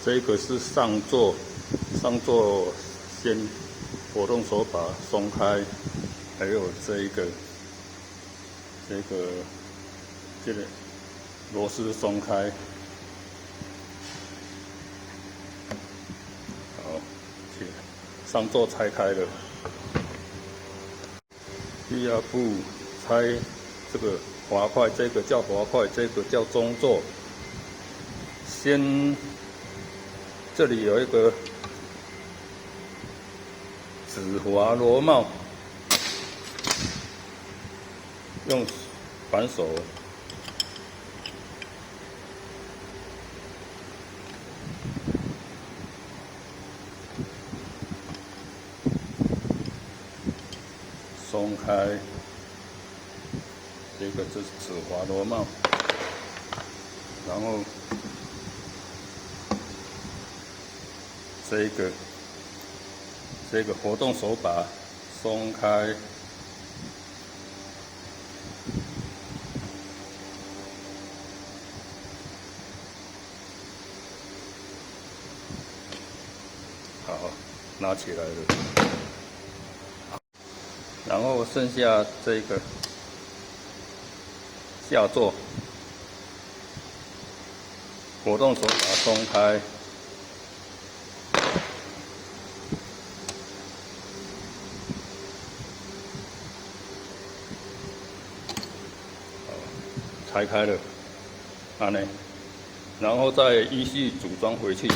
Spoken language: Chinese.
这个是上座先活动手把松开，还有这个螺丝松开。好，上座拆开了。第二步拆这个滑块，这个叫滑块，这个叫中座。先这里有一个止滑螺帽，用反手松开，这个是止滑螺帽，然后这个活动手把松开，好，拿起来了。然后剩下这个下座，活动手把松开。拆开了，然后再依序组装回去。